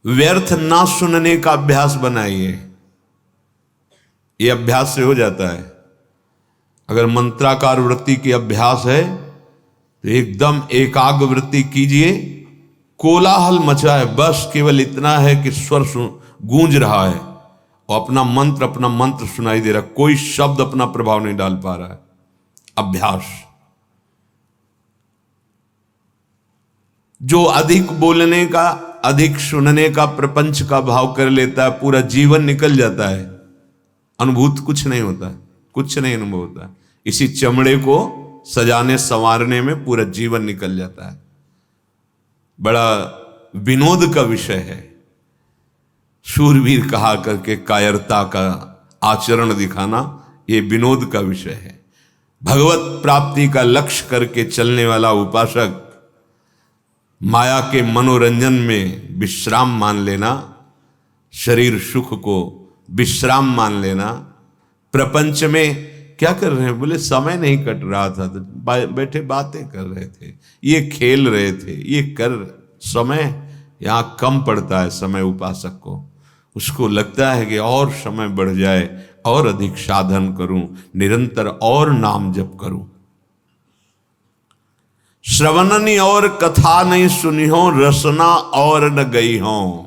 व्यर्थ ना सुनने का अभ्यास बनाइए। ये अभ्यास से हो जाता है। अगर मंत्राकार वृत्ति की अभ्यास है तो एकदम एकाग्र वृत्ति कीजिए, कोलाहल मचा है, बस केवल इतना है कि स्वर गूंज रहा है और अपना मंत्र सुनाई दे रहा, कोई शब्द अपना प्रभाव नहीं डाल पा रहा है। अभ्यास। जो अधिक बोलने का, अधिक सुनने का, प्रपंच का भाव कर लेता है, पूरा जीवन निकल जाता है, अनुभूत कुछ नहीं होता, कुछ नहीं अनुभव होता। इसी चमड़े को सजाने संवारने में पूरा जीवन निकल जाता है। बड़ा विनोद का विषय है। शूरवीर कहा करके कायरता का आचरण दिखाना, ये विनोद का विषय है। भगवत प्राप्ति का लक्ष्य करके चलने वाला उपासक माया के मनोरंजन में विश्राम मान लेना, शरीर सुख को विश्राम मान लेना। प्रपंच में क्या कर रहे हैं? बोले समय नहीं कट रहा था तो बैठे बातें कर रहे थे, ये खेल रहे थे, ये कर। समय यहां कम पड़ता है समय उपासक को। उसको लगता है कि और समय बढ़ जाए, और अधिक साधन करूं, निरंतर और नाम जप करूं। श्रवणनी और कथा नहीं सुनी हो, रसना और न गई हो।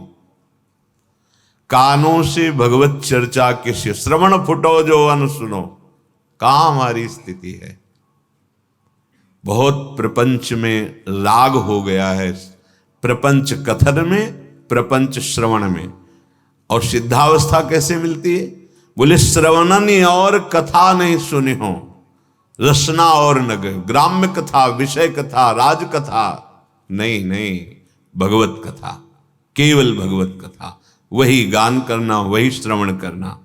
कानों से भगवत चर्चा किसे, श्रवण फुटो जो अन सुनो। कहां हमारी स्थिति है? बहुत प्रपंच में राग हो गया है, प्रपंच कथन में, प्रपंच श्रवण में। और सिद्धावस्था कैसे मिलती है? बोले श्रवणनी और कथा नहीं सुनी हो, रसना और न गए। ग्राम्य कथा, विषय कथा, राज कथा नहीं, नहीं, भगवत कथा, केवल भगवत कथा। वही गान करना, वही श्रवण करना।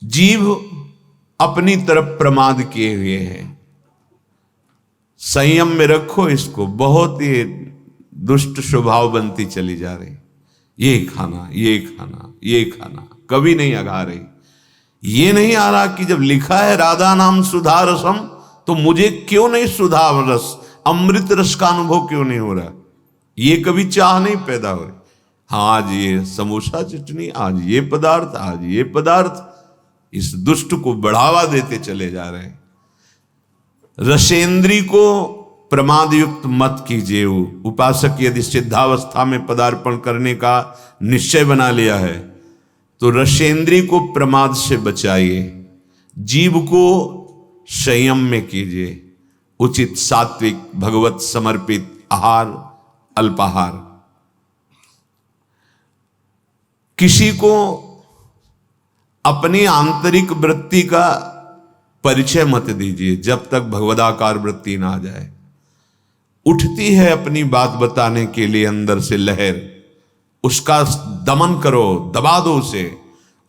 जीव अपनी तरफ प्रमाद किए हुए है, संयम में रखो इसको। बहुत ही दुष्ट स्वभाव बनती चली जा रही। ये खाना, ये खाना, ये खाना, कभी नहीं अगा रही। ये नहीं आ रहा कि जब लिखा है राधा नाम सुधा रसम, तो मुझे क्यों नहीं सुधा रस, अमृत रस का अनुभव क्यों नहीं हो रहा? ये कभी चाह नहीं पैदा हो रही। हाँ, आज ये समोसा चटनी, आज ये पदार्थ, आज ये पदार्थ, इस दुष्ट को बढ़ावा देते चले जा रहे हैं। रसेंद्री को प्रमाद युक्त मत कीजिए। उपासक यदि सिद्धावस्था में पदार्पण करने का निश्चय बना लिया है तो रसेंद्री को प्रमाद से बचाइए, जीव को संयम में कीजिए। उचित सात्विक भगवत समर्पित आहार, अल्पाहार। किसी को अपनी आंतरिक वृत्ति का परिचय मत दीजिए जब तक भगवदाकार वृत्ति ना आ जाए। उठती है अपनी बात बताने के लिए अंदर से लहर, उसका दमन करो, दबा दो उसे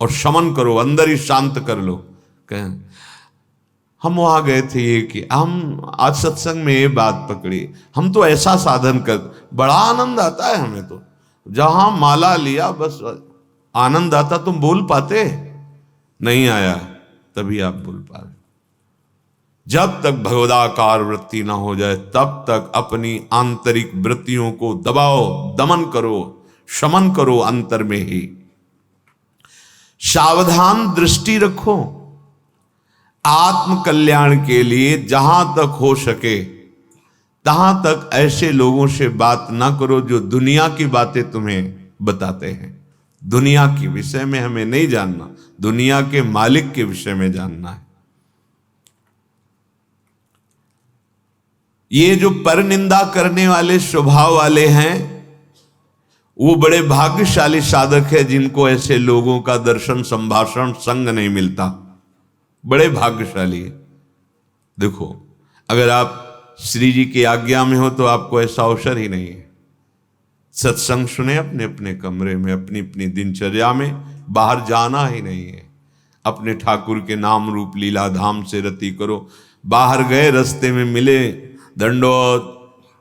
और शमन करो, अंदर ही शांत कर लो। कहें हम वहां गए थे, ये कि हम आज सत्संग में ये बात पकड़ी, हम तो ऐसा साधन कर, बड़ा आनंद आता है हमें तो। जहां माला लिया बस आनंद आता। तुम बोल पाते? नहीं आया, तभी आप बोल पा रहे। जब तक भगवदाकार वृत्ति ना हो जाए तब तक अपनी आंतरिक वृत्तियों को दबाओ, दमन करो, शमन करो अंतर में ही। सावधान दृष्टि रखो आत्म कल्याण के लिए। जहां तक हो सके तहां तक ऐसे लोगों से बात ना करो जो दुनिया की बातें तुम्हें बताते हैं। दुनिया के विषय में हमें नहीं जानना, दुनिया के मालिक के विषय में जानना है। ये जो परनिंदा करने वाले स्वभाव वाले हैं वो बड़े भाग्यशाली साधक है जिनको ऐसे लोगों का दर्शन, संभाषण, संग नहीं मिलता। बड़े भाग्यशाली है। देखो, अगर आप श्री जी की आज्ञा में हो तो आपको ऐसा अवसर ही नहीं है। सत्संग सुने अपने अपने कमरे में, अपनी अपनी दिनचर्या में, बाहर जाना ही नहीं है। अपने ठाकुर के नाम रूप लीला धाम से रति करो। बाहर गए, रास्ते में मिले, दंडोत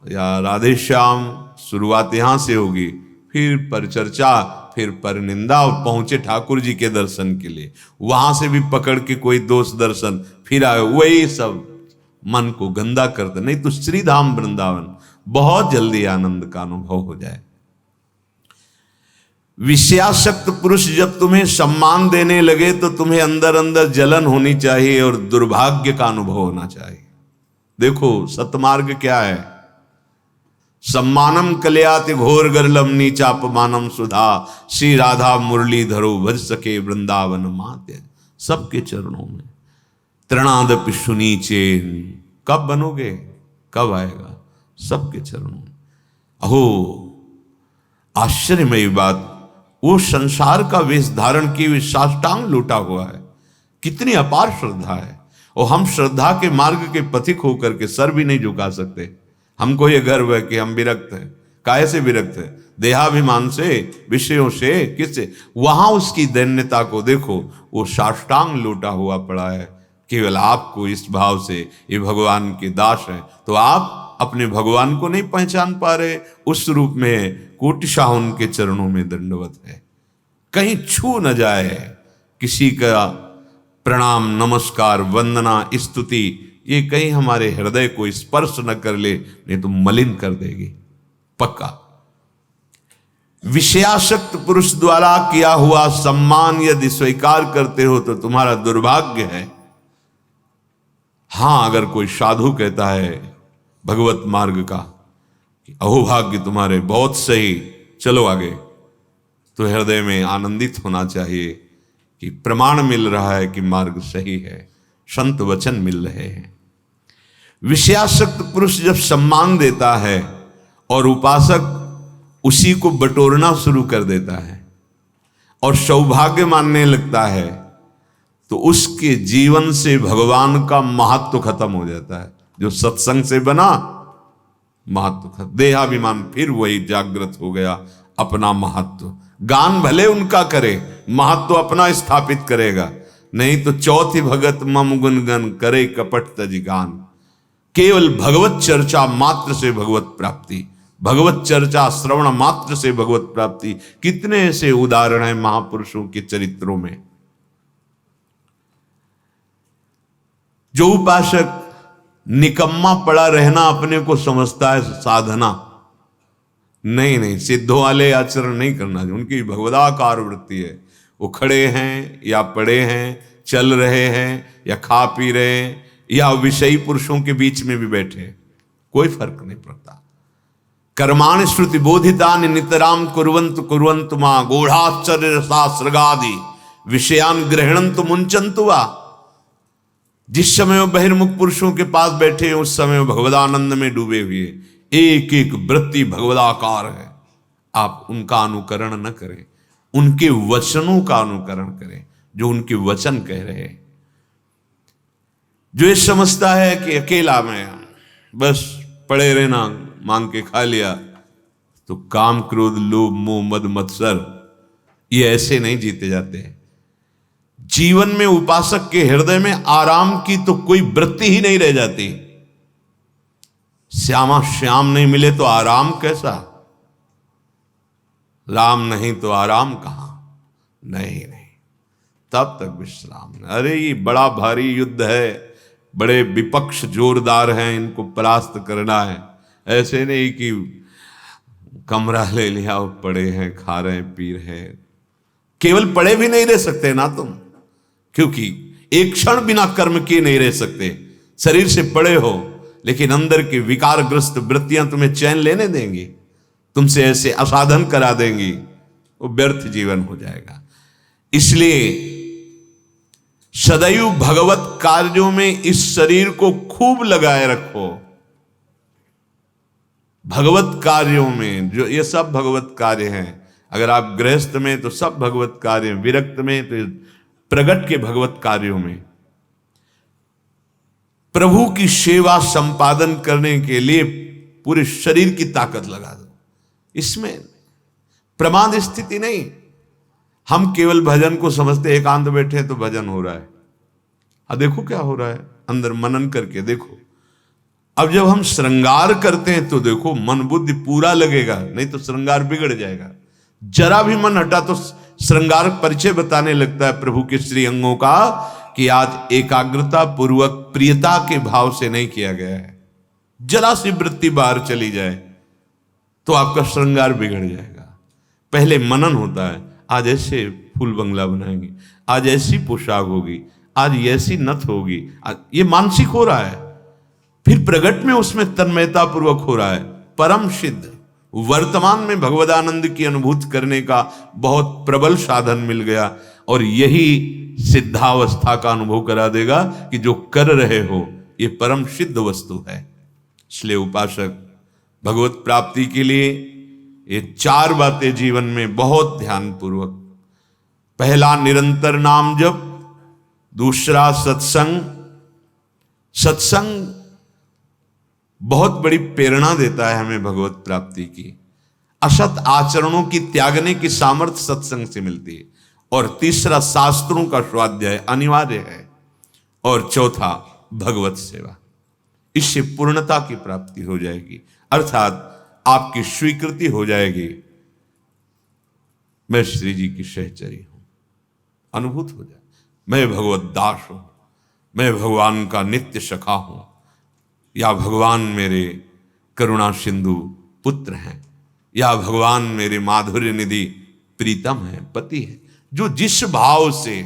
या राधे श्याम, शुरुआत यहां से होगी, फिर परिचर्चा, फिर परनिंदा, और पहुंचे ठाकुर जी के दर्शन के लिए। वहां से भी पकड़ के कोई दोस्त दर्शन, फिर आए, वही सब मन को गंदा कर दे, नहीं तो श्री धाम वृंदावन बहुत जल्दी आनंद का अनुभव हो जाए। विषयासक्त पुरुष जब तुम्हें सम्मान देने लगे तो तुम्हें अंदर अंदर जलन होनी चाहिए और दुर्भाग्य का अनुभव होना चाहिए। देखो सतमार्ग क्या है, सम्मानम कल्याति घोर गरलम नीचापमानम सुधा, श्री राधा मुरलीधरो भज सके वृंदावन माते। सबके चरणों में तृणादपि सुनीचेन, कब बनोगे, कब आएगा, सबके चरणों में। अहो आश्चर्यमयी बात, वो संसार का वेश धारण किए हुए साष्टांग लूटा हुआ है, कितनी अपार श्रद्धा है। और हम श्रद्धा के मार्ग के पथिक होकर के सर भी नहीं झुका सकते। हमको ये गर्व है कि हम विरक्त हैं। काहे से विरक्त है? देहाभिमान से, विषयों से, किससे? वहां उसकी दैन्यता को देखो, वो साष्टांग लूटा हुआ पड़ा है। केवल आपको इस भाव से ये भगवान के दास हैं, तो आप अपने भगवान को नहीं पहचान पा रहे, उस रूप में कोटिशाह उनके चरणों में दंडवत है। कहीं छू न जाए किसी का प्रणाम, नमस्कार, वंदना, स्तुति, ये कहीं हमारे हृदय को स्पर्श न कर ले, नहीं तो मलिन कर देगी पक्का। विषयासक्त पुरुष द्वारा किया हुआ सम्मान यदि स्वीकार करते हो तो तुम्हारा दुर्भाग्य है। हां, अगर कोई साधु कहता है भगवत मार्ग का कि अहोभाग्य तुम्हारे, बहुत सही, चलो आगे, तो हृदय में आनंदित होना चाहिए कि प्रमाण मिल रहा है कि मार्ग सही है, संत वचन मिल रहे हैं। विषयासक्त पुरुष जब सम्मान देता है और उपासक उसी को बटोरना शुरू कर देता है और सौभाग्य मानने लगता है, तो उसके जीवन से भगवान का महत्व खत्म हो जाता है। जो सत्संग से बना महत्व खत्म, देहाभिमान फिर वही जागृत हो गया, अपना महत्व। गान भले उनका करे, महत्व अपना स्थापित करेगा, नहीं तो चौथी भगत मम गुणगन करे कपट तज गान। केवल भगवत चर्चा मात्र से भगवत प्राप्ति, भगवत चर्चा श्रवण मात्र से भगवत प्राप्ति। कितने ऐसे उदाहरण हैं महापुरुषों के चरित्रों में। जो उपासक निकम्मा पड़ा रहना अपने को समझता है साधना, नहीं नहीं, सिद्धों वाले आचरण नहीं करना, उनकी भगवदाकार वृत्ति है। वो खड़े हैं या पड़े हैं, चल रहे हैं या खा पी रहे हैं, या विषयी पुरुषों के बीच में भी बैठे, कोई फर्क नहीं पड़ता। कर्माणि श्रुति बोधितानि नितराम कुर्वन्तु कुर्वन्तु मा गूढ़ाश्चर्य रसासृगादि विषयान ग्रहणन्तु मुंचन्तु वा। जिस समय वो बहिर्मुख पुरुषों के पास बैठे हैं, उस समय वो भगवदानंद में डूबे हुए, एक एक वृत्ति भगवदाकार है। आप उनका अनुकरण न करें, उनके वचनों का अनुकरण करें, जो उनके वचन कह रहे हैं। जो ये समझता है कि अकेला में बस पड़े रहना, मांग के खा लिया, तो काम, क्रोध, लोभ, मोह, मद, मत्सर, ये ऐसे नहीं जीते जाते। जीवन में उपासक के हृदय में आराम की तो कोई वृत्ति ही नहीं रह जाती। श्यामा श्याम नहीं मिले तो आराम कैसा? राम नहीं तो आराम कहां? नहीं नहीं, तब तक विश्राम। अरे ये बड़ा भारी युद्ध है, बड़े विपक्ष जोरदार हैं, इनको परास्त करना है। ऐसे नहीं कि कमरा ले लिया, पड़े हैं, खा रहे हैं, पी रहे हैं। केवल पड़े भी नहीं रह सकते ना तुम, क्योंकि एक क्षण बिना कर्म किए नहीं रह सकते। शरीर से पड़े हो, लेकिन अंदर की विकारग्रस्त वृत्तियां तुम्हें चैन लेने देंगी, तुमसे ऐसे असाधन करा देंगी, वो व्यर्थ जीवन हो जाएगा। इसलिए सदैव भगवत कार्यों में इस शरीर को खूब लगाए रखो। भगवत कार्यों में, जो ये सब भगवत कार्य हैं। अगर आप गृहस्थ में तो सब भगवत कार्य, विरक्त में तो प्रगट के भगवत कार्यों में प्रभु की सेवा संपादन करने के लिए पूरे शरीर की ताकत लगा दो। इसमें प्रमाद स्थिति नहीं। हम केवल भजन को समझते, एकांत बैठे तो भजन हो रहा है। अब देखो क्या हो रहा है, अंदर मनन करके देखो। अब जब हम श्रृंगार करते हैं तो देखो मन बुद्धि पूरा लगेगा, नहीं तो श्रृंगार बिगड़ जाएगा। जरा भी मन हटा तो श्रृंगार परिचय बताने लगता है प्रभु के श्री अंगों का, कि आज एकाग्रता पूर्वक प्रियता के भाव से नहीं किया गया है। जरा सी वृत्ति बाहर चली जाए तो आपका श्रृंगार बिगड़ जाएगा। पहले मनन होता है, आज ऐसे फूल बंगला बनाएंगे, आज ऐसी पोशाक होगी, आज ऐसी नथ होगी, ये मानसिक हो रहा है। फिर प्रगट में उसमें तन्मयता पूर्वक हो रहा है। परम सिद्ध वर्तमान में भगवदानंद की अनुभूति करने का बहुत प्रबल साधन मिल गया, और यही सिद्धावस्था का अनुभव करा देगा कि जो कर रहे हो ये परम सिद्ध वस्तु है। इसलिए उपासक भगवत प्राप्ति के लिए ये 4 बातें जीवन में बहुत ध्यान पूर्वक, पहला निरंतर नाम जप, दूसरा सत्संग। सत्संग बहुत बड़ी प्रेरणा देता है हमें भगवत प्राप्ति की। असत आचरणों की त्यागने की सामर्थ्य सत्संग से मिलती है। और तीसरा शास्त्रों का स्वाध्याय अनिवार्य है। और चौथा भगवत सेवा। इससे पूर्णता की प्राप्ति हो जाएगी, अर्थात आपकी स्वीकृति हो जाएगी, मैं श्री जी की सहचरी हूं, अनुभूत हो जाए, मैं भगवत दास हूं, मैं भगवान का नित्य सखा हूं, या भगवान मेरे करुणा सिंधु पुत्र हैं, या भगवान मेरे माधुर्य निधि प्रीतम है, पति है। जो जिस भाव से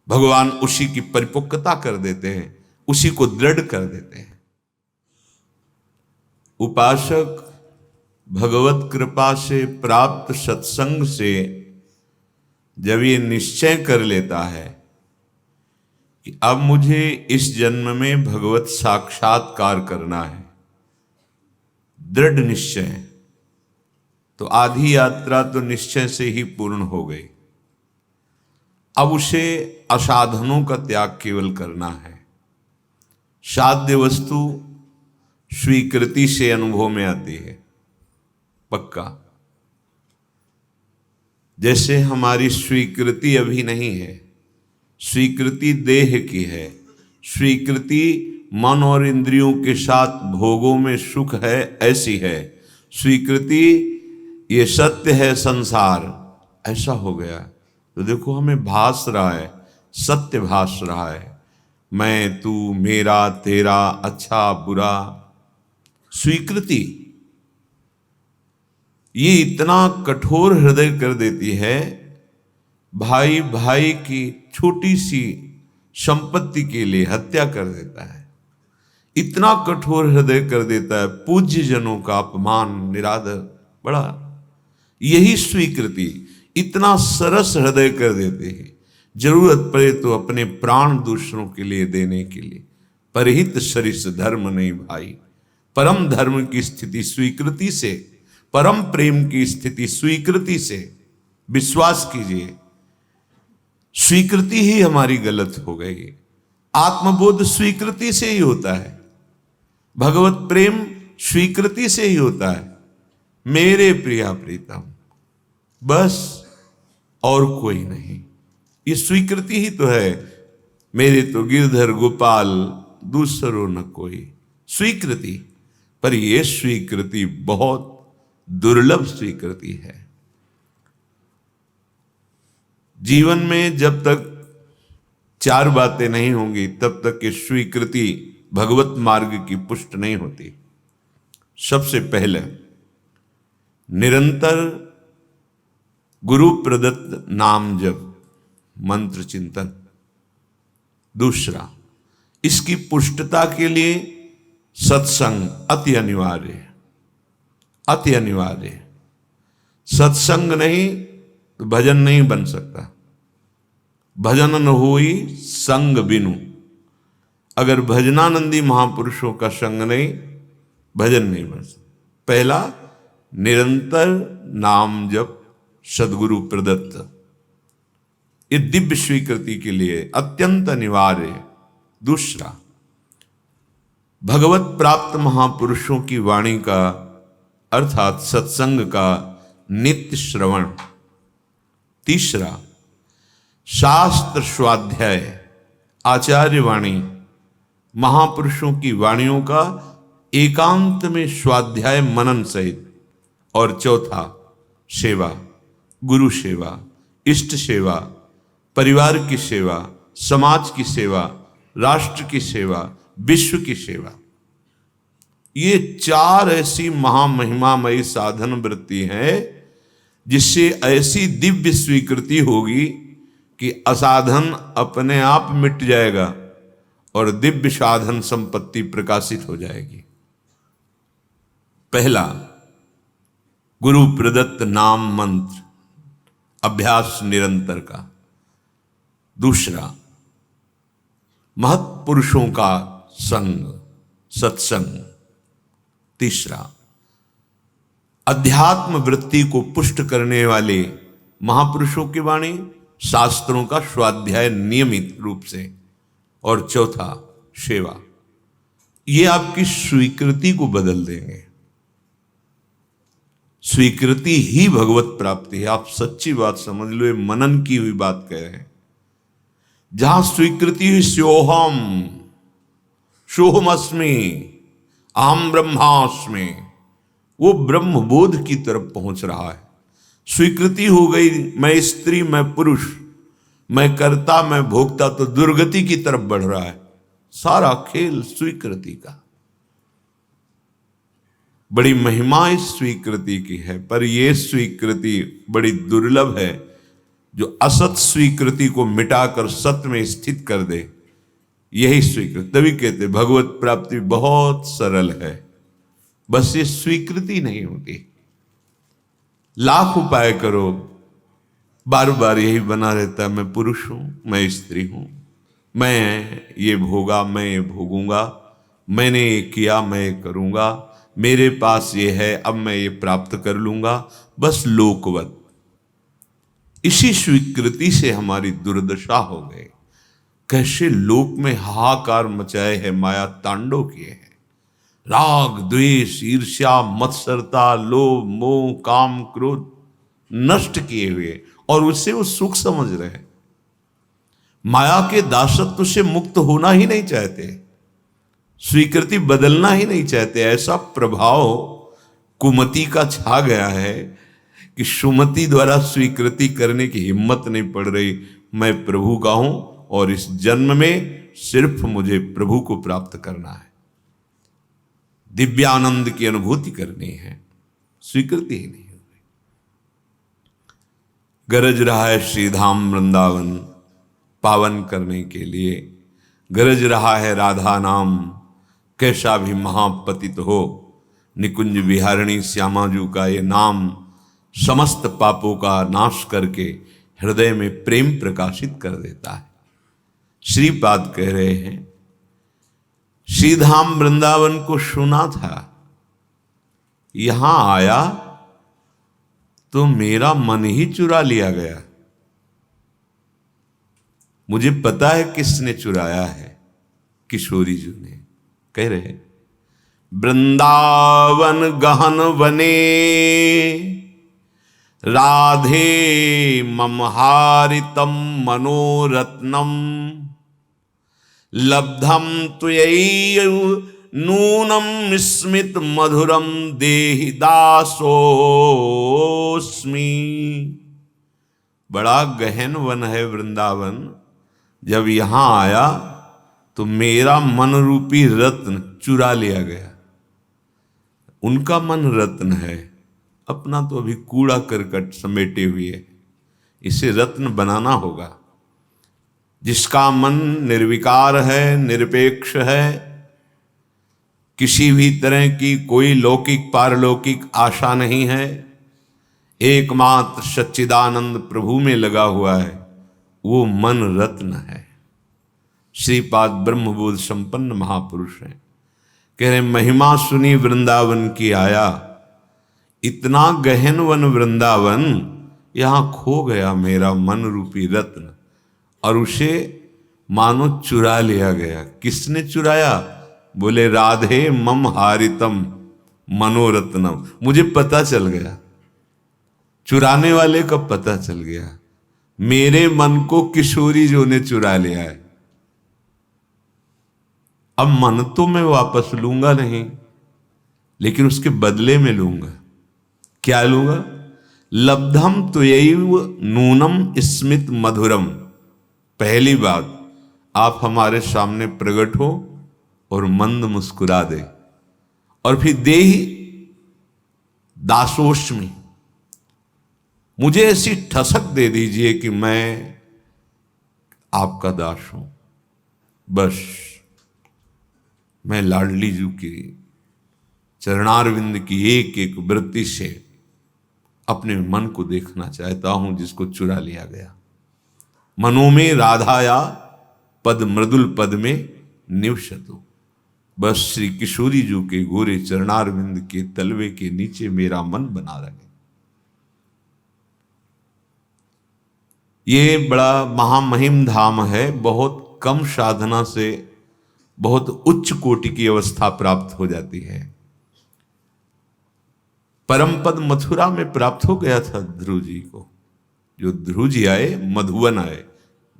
भगवान उसी की परिपक्वता कर देते हैं, उसी को दृढ़ कर देते हैं। उपासक भगवत कृपा से प्राप्त सत्संग से जब ये निश्चय कर लेता है कि अब मुझे इस जन्म में भगवत साक्षात्कार करना है, दृढ़ निश्चय, तो आधी यात्रा तो निश्चय से ही पूर्ण हो गई। अब उसे असाधनों का त्याग केवल करना है। साध्य वस्तु स्वीकृति से अनुभव में आती है, पक्का। जैसे हमारी स्वीकृति अभी नहीं है, स्वीकृति देह की है, स्वीकृति मन और इंद्रियों के साथ भोगों में सुख है, ऐसी है। स्वीकृति ये सत्य है, संसार ऐसा हो गया। तो देखो हमें भास रहा है, सत्य भास रहा है, मैं तू मेरा तेरा, अच्छा बुरा। स्वीकृति ये इतना कठोर हृदय कर देती है, भाई भाई की छोटी सी संपत्ति के लिए हत्या कर देता है, इतना कठोर हृदय कर देता है, पूज्य जनों का अपमान निरादर। बड़ा यही स्वीकृति इतना सरस हृदय कर देते हैं, जरूरत पड़े तो अपने प्राण दूसरों के लिए देने के लिए। परहित सरिस धर्म नहीं भाई। परम धर्म की स्थिति स्वीकृति से, परम प्रेम की स्थिति स्वीकृति से। विश्वास कीजिए, स्वीकृति ही हमारी गलत हो गई। आत्मबोध स्वीकृति से ही होता है, भगवत प्रेम स्वीकृति से ही होता है। मेरे प्रिया प्रीतम, बस और कोई नहीं। ये स्वीकृति ही तो है, मेरे तो गिरधर गोपाल दूसरो न कोई। स्वीकृति, पर यह स्वीकृति बहुत दुर्लभ स्वीकृति है। जीवन में जब तक 4 बातें नहीं होंगी, तब तक ये स्वीकृति भगवत मार्ग की पुष्ट नहीं होती। सबसे पहले निरंतर गुरु प्रदत्त नाम जप, मंत्र चिंतन। दूसरा, इसकी पुष्टता के लिए सत्संग अति अनिवार्य है, अति अनिवार्य। सत्संग नहीं तो भजन नहीं बन सकता। भजन न होई संग बिनु। अगर भजनानंदी महापुरुषों का संग नहीं, भजन नहीं बन सकता। पहला, निरंतर नाम जप सदगुरु प्रदत्त, ये दिव्य स्वीकृति के लिए अत्यंत अनिवार्य। दूसरा, भगवत प्राप्त महापुरुषों की वाणी का, अर्थात सत्संग का नित्य श्रवण। तीसरा, शास्त्र स्वाध्याय, आचार्य वाणी, महापुरुषों की वाणियों का एकांत में स्वाध्याय मनन सहित। और चौथा, सेवा, गुरु सेवा, इष्ट सेवा, परिवार की सेवा, समाज की सेवा, राष्ट्र की सेवा, विश्व की सेवा। ये 4 ऐसी महामहिमामयी साधन वृत्ति है जिससे ऐसी दिव्य स्वीकृति होगी कि असाधन अपने आप मिट जाएगा और दिव्य साधन संपत्ति प्रकाशित हो जाएगी। पहला, गुरु प्रदत्त नाम मंत्र, अभ्यास निरंतर का। दूसरा, महत्पुरुषों का संग, सत्संग। तीसरा, अध्यात्म वृत्ति को पुष्ट करने वाले महापुरुषों की वाणी, शास्त्रों का स्वाध्याय नियमित रूप से। और चौथा, सेवा। ये आपकी स्वीकृति को बदल देंगे। स्वीकृति ही भगवत प्राप्ति है। आप सच्ची बात समझ लो, ये मनन की हुई बात कह रहे हैं। जहां स्वीकृति हुई सोहम, सोहमस्मि, अहम ब्रह्मास्मि, वो ब्रह्मबोध की तरफ पहुंच रहा है। स्वीकृति हो गई, मैं स्त्री, मैं पुरुष, मैं कर्ता, मैं भोक्ता, तो दुर्गति की तरफ बढ़ रहा है। सारा खेल स्वीकृति का। बड़ी महिमा इस स्वीकृति की है, पर यह स्वीकृति बड़ी दुर्लभ है जो असत स्वीकृति को मिटाकर सत्य में स्थित कर दे। यही स्वीकृति, तभी कहते भगवत प्राप्ति बहुत सरल है, बस ये स्वीकृति नहीं होती। लाख उपाय करो, बार बार यही बना रहता है, मैं पुरुष हूं, मैं स्त्री हूं, मैं ये भोगा, मैं ये भोगूंगा, मैंने ये किया, मैं ये करूंगा, मेरे पास ये है, अब मैं ये प्राप्त कर लूंगा, बस लोकवत। इसी स्वीकृति से हमारी दुर्दशा हो गई। कैसे लोक में हाहाकार मचाए है, माया तांडव किए हैं। राग, द्वेष, ईर्ष्या, मत्सरता, लोभ, मोह, काम, क्रोध नष्ट किए हुए, और उससे वो सुख समझ रहे हैं। माया के दासत्व से मुक्त होना ही नहीं चाहते, स्वीकृति बदलना ही नहीं चाहते। ऐसा प्रभाव कुमति का छा गया है कि सुमति द्वारा स्वीकृति करने की हिम्मत नहीं पड़ रही। मैं प्रभु का हूं और इस जन्म में सिर्फ मुझे प्रभु को प्राप्त करना है, दिव्यानंद की अनुभूति करनी है, स्वीकृति ही नहीं हो रही। गरज रहा है श्रीधाम वृंदावन पावन करने के लिए, गरज रहा है राधा नाम, कैसा भी महापतित हो। निकुंज विहारिणी श्यामाजू का ये नाम समस्त पापों का नाश करके हृदय में प्रेम प्रकाशित कर देता है। श्रीपाद कह रहे हैं, श्रीधाम वृंदावन को सुना था, यहां आया तो मेरा मन ही चुरा लिया गया। मुझे पता है किसने चुराया है, किशोरी जी ने। कह रहे हैं, वृंदावन गहन वने राधे ममहारितम मनोरत्नम लब्धम त्वयि नूनम स्मित मधुरम देहि दासोस्मि। बड़ा गहन वन है वृंदावन। जब यहां आया तो मेरा मन रूपी रत्न चुरा लिया गया। उनका मन रत्न है, अपना तो अभी कूड़ा करकट समेटे हुए है। इसे रत्न बनाना होगा। जिसका मन निर्विकार है, निरपेक्ष है, किसी भी तरह की कोई लौकिक पारलौकिक आशा नहीं है, एकमात्र सच्चिदानंद प्रभु में लगा हुआ है, वो मन रत्न है। श्रीपाद ब्रह्मबोध संपन्न महापुरुष हैं। कह रहे, महिमा सुनी वृंदावन की आया, इतना गहन वन वृंदावन, यहां खो गया मेरा मन रूपी रत्न, और उसे मानो चुरा लिया गया। किसने चुराया? बोले राधे मम हारितम मनोरत्नम। मुझे पता चल गया, चुराने वाले का पता चल गया। मेरे मन को किशोरी जो ने चुरा लिया है। अब मन तो मैं वापस लूंगा नहीं, लेकिन उसके बदले में लूंगा। क्या लूंगा? लब्धम त्वयैव नूनम स्मित मधुरम। पहली बात, आप हमारे सामने प्रकट हो और मंद मुस्कुरा दे, और फिर देहि दासोष्मी, मुझे ऐसी ठसक दे दीजिए कि मैं आपका दास हूं। बस मैं लाडली जी की चरणारविंद की एक एक वृत्ति से अपने मन को देखना चाहता हूं जिसको चुरा लिया गया। मनो में राधाया पद मृदुल पद में निवसतु। बस श्री किशोरी जी के गोरे चरणारविंद के तलवे के नीचे मेरा मन बना रहे। ये बड़ा महामहिम धाम है। बहुत कम साधना से बहुत उच्च कोटि की अवस्था प्राप्त हो जाती है। परम पद मथुरा में प्राप्त हो गया था ध्रुव जी को। जो ध्रुव जी आए, मधुवन आए,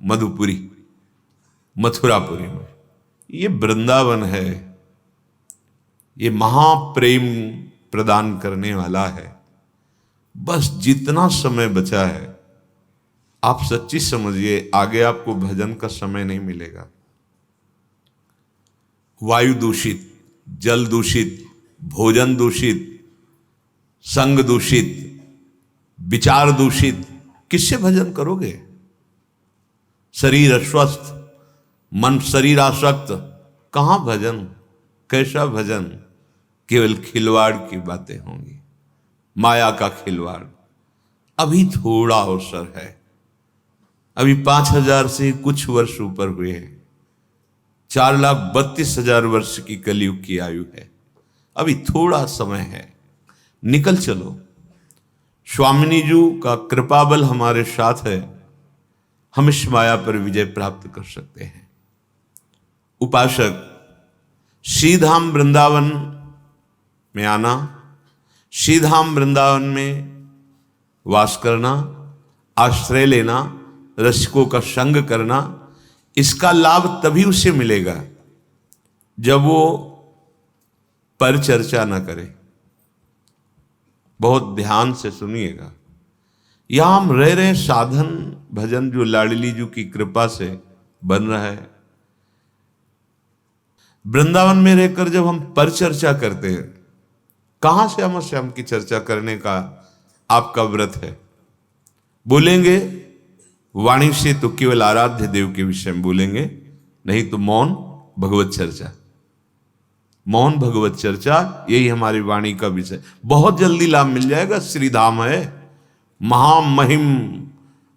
मधुपुरी, मथुरापुरी में। ये वृंदावन है, ये महाप्रेम प्रदान करने वाला है। बस जितना समय बचा है आप सच्ची समझिए, आगे आपको भजन का समय नहीं मिलेगा। वायु दूषित, जल दूषित, भोजन दूषित, संग दूषित, विचार दूषित, किससे भजन करोगे? शरीर अस्वस्थ, मन शरीर आसक्त, कहां भजन, कैसा भजन? केवल खिलवाड़ की बातें होंगी, माया का खिलवाड़। अभी थोड़ा अवसर है, अभी 5000 से कुछ वर्ष ऊपर हुए हैं। 4,32,000 वर्ष की कलयुग की आयु है। अभी थोड़ा समय है, निकल चलो। स्वामिनी जी का कृपाबल हमारे साथ है, हम इस माया पर विजय प्राप्त कर सकते हैं। उपासक, श्रीधाम वृंदावन में आना, श्रीधाम वृंदावन में वास करना, आश्रय लेना, रसिकों का संग करना, इसका लाभ तभी उसे मिलेगा जब वो परिचर्चा न करे। बहुत ध्यान से सुनिएगा। यहां हम रह रहे साधन भजन जो लाडली जी की कृपा से बन रहा है। वृंदावन में रहकर जब हम परिचर्चा करते हैं, कहां से हम श्याम की चर्चा करने का आपका व्रत है? बोलेंगे वाणी से तो केवल आराध्य देव के विषय में बोलेंगे, नहीं तो मौन भगवत चर्चा, मौन भगवत चर्चा, यही हमारी वाणी का विषय। बहुत जल्दी लाभ मिल जाएगा। श्रीधाम है, महामहिम,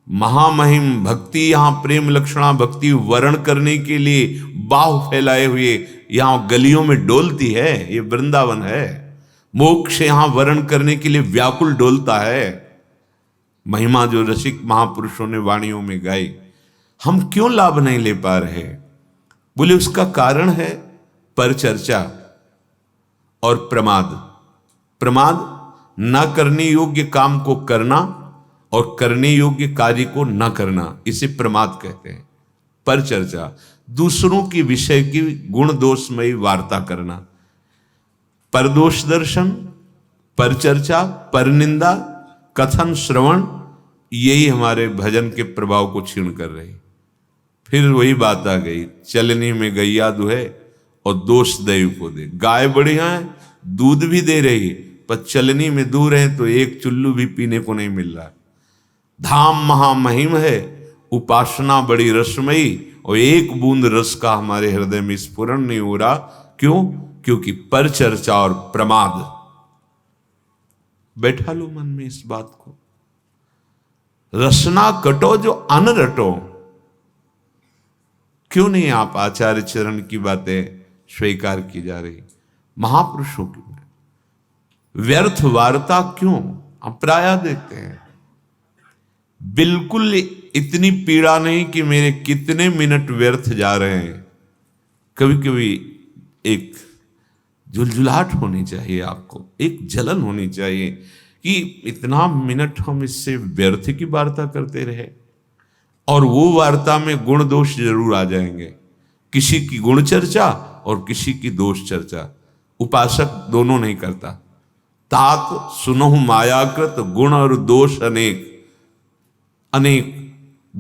महामहिम भक्ति। यहां प्रेम लक्षणा भक्ति वर्ण करने के लिए बाहु फैलाए हुए यहां गलियों में डोलती है। ये वृंदावन है। मोक्ष यहां वर्ण करने के लिए व्याकुल डोलता है। महिमा जो रसिक महापुरुषों ने वाणियों में गाई, हम क्यों लाभ नहीं ले पा रहे? बोले उसका कारण है परिचर्चा और प्रमाद। प्रमाद, न करने योग्य काम को करना और करने योग्य कार्य को न करना, इसे प्रमाद कहते हैं। परिचर्चा, दूसरों की विषय की गुण दोषमयी वार्ता करना। परदोष दर्शन, परिचर्चा, परनिंदा, कथन, श्रवण, यही हमारे भजन के प्रभाव को क्षीण कर रही। फिर वही बात आ गई, चलनी में गैया दुहे और दोष दैव को दे। गाय बढ़िया है, दूध भी दे रही, पर चलनी में दूर है तो एक चुल्लू भी पीने को नहीं मिल रहा। धाम महामहिम है, उपासना बड़ी रसमयी, और एक बूंद रस का हमारे हृदय में स्फुरण नहीं हो रहा। क्यों? क्योंकि परिचर्चा और प्रमाद। बैठा लो मन में इस बात को। रसना कटो जो अन रटो। क्यों नहीं आप आचार्य चरण की बातें स्वीकार की जा रही? महापुरुषों की व्यर्थ वार्ता क्यों? हम प्रायः देखते हैं, बिल्कुल इतनी पीड़ा नहीं कि मेरे कितने मिनट व्यर्थ जा रहे हैं। कभी कभी एक झुलझुलाहट होनी चाहिए, आपको एक जलन होनी चाहिए कि इतना मिनट हम इससे व्यर्थ की वार्ता करते रहे। और वो वार्ता में गुण दोष जरूर आ जाएंगे, किसी की गुण चर्चा और किसी की दोष चर्चा। उपासक दोनों नहीं करता। तात सुनहु मायाकृत गुण और दोष अनेक, अनेक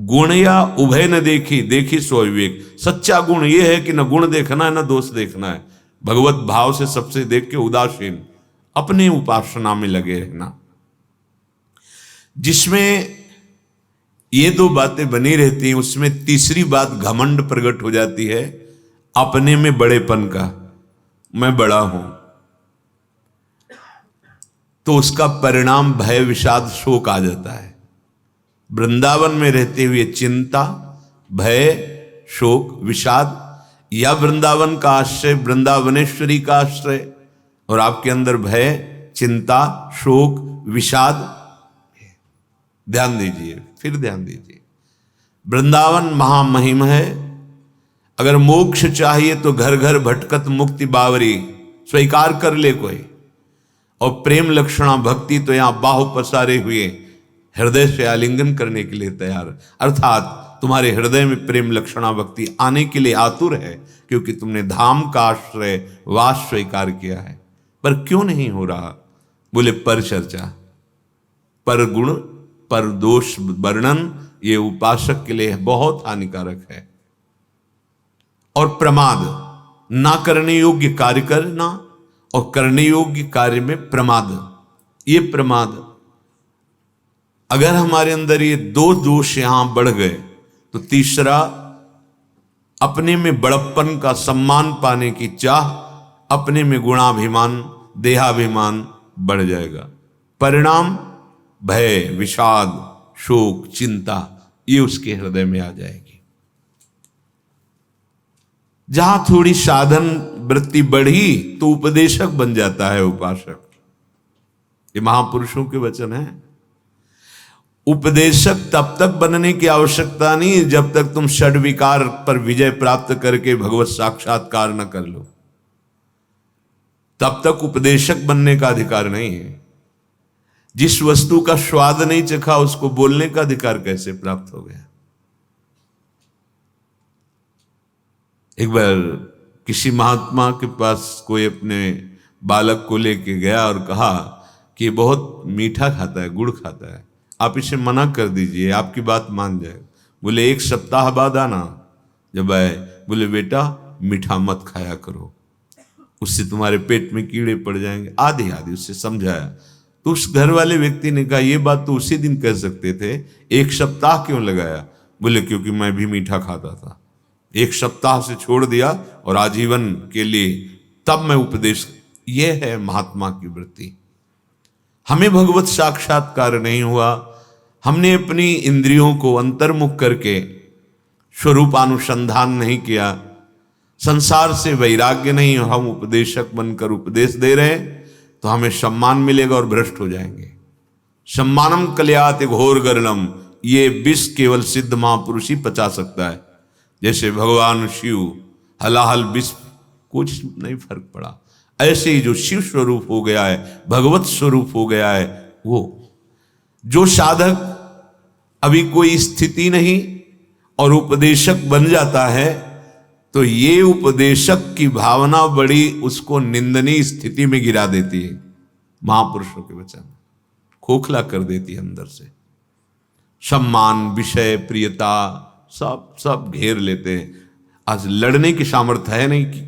गुण या उभय न देखी, देखी सो विवेक। सच्चा गुण यह है कि न गुण देखना है न दोष देखना है, भगवत भाव से सबसे देख के उदासीन अपने उपासना में लगे रहना। जिसमें ये दो बातें बनी रहती हैं, उसमें तीसरी बात घमंड प्रकट हो जाती है, अपने में बड़ेपन का, मैं बड़ा हूं। तो उसका परिणाम भय विषाद शोक आ जाता है। वृंदावन में रहते हुए चिंता, भय, शोक, विषाद, या वृंदावन का आश्रय, वृंदावनेश्वरी का आश्रय, और आपके अंदर भय, चिंता, शोक, विषाद। ध्यान दीजिए, फिर ध्यान दीजिए, वृंदावन महामहिम है। अगर मोक्ष चाहिए तो घर घर भटकत मुक्ति बावरी, स्वीकार कर ले कोई। और प्रेम लक्षणा भक्ति तो यहां बाहु पसारे हुए हृदय से आलिंगन करने के लिए तैयार, अर्थात तुम्हारे हृदय में प्रेम लक्षणा भक्ति आने के लिए आतुर है, क्योंकि तुमने धाम का आश्रय वास स्वीकार किया है। पर क्यों नहीं हो रहा? बोले पर चर्चा, पर गुण, पर दोष वर्णन, ये उपासक के लिए बहुत हानिकारक है। और प्रमाद, ना करने योग्य कार्य करना और करने योग्य कार्य में प्रमाद, ये प्रमाद। अगर हमारे अंदर ये दो दोष यहां बढ़ गए तो तीसरा, अपने में बड़प्पन का सम्मान पाने की चाह, अपने में गुणाभिमान, देहाभिमान बढ़ जाएगा। परिणाम भय, विषाद, शोक, चिंता, ये उसके हृदय में आ जाएगी। जहां थोड़ी साधन वृत्ति बढ़ी तो उपदेशक बन जाता है उपासक। ये महापुरुषों के वचन है। उपदेशक तब तक बनने की आवश्यकता नहीं जब तक तुम षड्विकार पर विजय प्राप्त करके भगवत साक्षात्कार न कर लो, तब तक उपदेशक बनने का अधिकार नहीं है। जिस वस्तु का स्वाद नहीं चखा उसको बोलने का अधिकार कैसे प्राप्त हो गया? एक बार किसी महात्मा के पास कोई अपने बालक को लेके गया और कहा कि बहुत मीठा खाता है, गुड़ खाता है, आप इसे मना कर दीजिए, आपकी बात मान जाए। बोले 1 सप्ताह बाद आना। जब आए बोले बेटा मीठा मत खाया करो, उससे तुम्हारे पेट में कीड़े पड़ जाएंगे, आधे आधे उससे समझाया। तो उस घर वाले व्यक्ति ने कहा ये बात तो उसी दिन कह सकते थे, 1 सप्ताह क्यों लगाया? बोले क्योंकि मैं भी मीठा खाता था, 1 सप्ताह से छोड़ दिया और आजीवन के लिए तब मैं उपदेश। ये है महात्मा की वृत्ति। हमें भगवत साक्षात्कार नहीं हुआ, हमने अपनी इंद्रियों को अंतर्मुख करके स्वरूपानुसंधान नहीं किया, संसार से वैराग्य नहीं, हम उपदेशक बनकर उपदेश दे रहे हैं तो हमें सम्मान मिलेगा और भ्रष्ट हो जाएंगे। सम्मानम कल्याति घोर गरणम, ये विष केवल सिद्ध महापुरुष ही पचा सकता है। जैसे भगवान शिव हलाहल विष कुछ नहीं फर्क पड़ा, ऐसे ही जो शिव स्वरूप हो गया है, भगवत स्वरूप हो गया है, वो जो साधक अभी कोई स्थिति नहीं और उपदेशक बन जाता है तो ये उपदेशक की भावना बड़ी उसको निंदनीय स्थिति में गिरा देती है। महापुरुषों के वचन खोखला कर देती है अंदर से। सम्मान, विषय, प्रियता सब घेर लेते हैं। आज लड़ने की सामर्थ्य है नहीं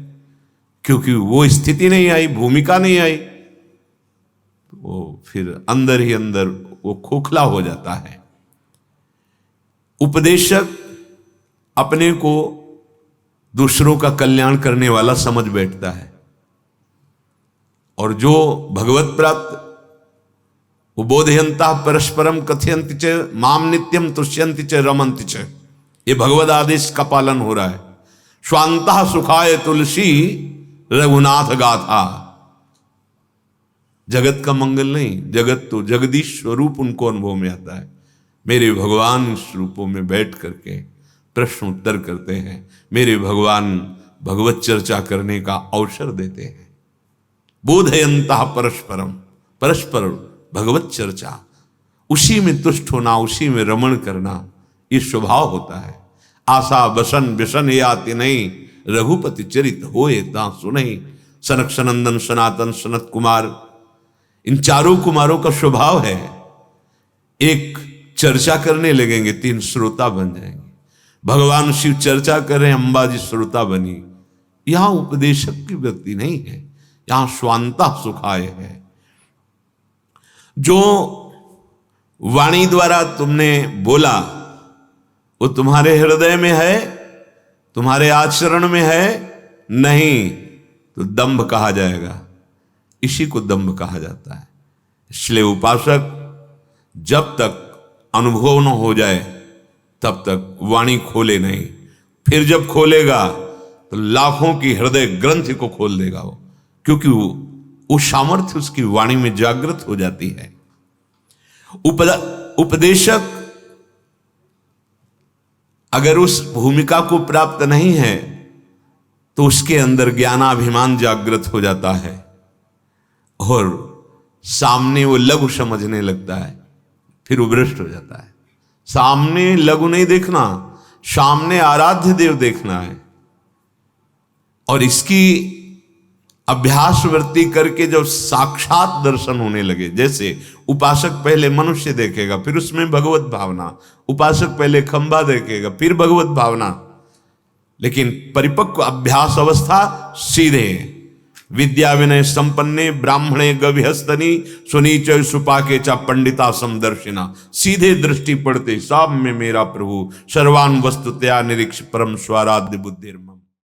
क्योंकि वो स्थिति नहीं आई, भूमिका नहीं आई, वो फिर अंदर ही अंदर वो खोखला हो जाता है। उपदेशक अपने को दूसरों का कल्याण करने वाला समझ बैठता है, और जो भगवत प्राप्त वो बोधयंता परस्परम कथयंति च माम नित्यम तुष्यंति च रमंति च, ये भगवद आदेश का पालन हो रहा है। स्वांतः सुखाय तुलसी रघुनाथ गाथा, जगत का मंगल नहीं, जगत तो जगदीश स्वरूप उनको अनुभव में आता है। मेरे भगवान इस रूपों में बैठ करके प्रश्न उत्तर करते हैं, मेरे भगवान भगवत चर्चा करने का अवसर देते हैं। बोधयंता परस्परम, परस्पर भगवत चर्चा, उसी में तुष्ट होना, उसी में रमण करना, ये स्वभाव होता है। आशा बसन व्यसन याति नहीं, रघुपति चरित होए ता सुनहि, सनक सनंदन सनातन सनत कुमार, इन चारों कुमारों का स्वभाव है। एक चर्चा करने लगेंगे, 3 श्रोता बन जाएंगे। भगवान शिव चर्चा कर रहे हैं, अंबा जी श्रोता बनी। यहां उपदेशक की वृत्ति नहीं है, यहां स्वांता सुखाय है। जो वाणी द्वारा तुमने बोला वो तुम्हारे हृदय में है, तुम्हारे आचरण में है, नहीं तो दंभ कहा जाएगा। इसी को दंभ कहा जाता है। इसलिए उपासक जब तक अनुभव न हो जाए तब तक वाणी खोले नहीं। फिर जब खोलेगा तो लाखों की हृदय ग्रंथि को खोल देगा वो, क्योंकि वो सामर्थ्य उसकी वाणी में जागृत हो जाती है। उपदेशक अगर उस भूमिका को प्राप्त नहीं है तो उसके अंदर ज्ञानाभिमान जागृत हो जाता है और सामने वो लघु समझने लगता है, फिर वो भ्रष्ट हो जाता है। सामने लघु नहीं देखना, सामने आराध्य देव देखना है। और इसकी अभ्यास वृत्ति करके जब साक्षात दर्शन होने लगे, जैसे उपासक पहले मनुष्य देखेगा, फिर उसमें भगवत भावना, उपासक पहले खंबा देखेगा, फिर भगवत भावना, लेकिन परिपक्व अभ्यास अवस्था सीधे विद्या विनय संपन्ने ब्राह्मणे गविहस्तनी सुनीच सुपाके चा पंडिता समदर्शिना। सीधे दृष्टि पड़ते सब में मेरा प्रभु, सर्वान वस्तुतया निरीक्ष परम स्वाराध्य बुद्धिर्मा।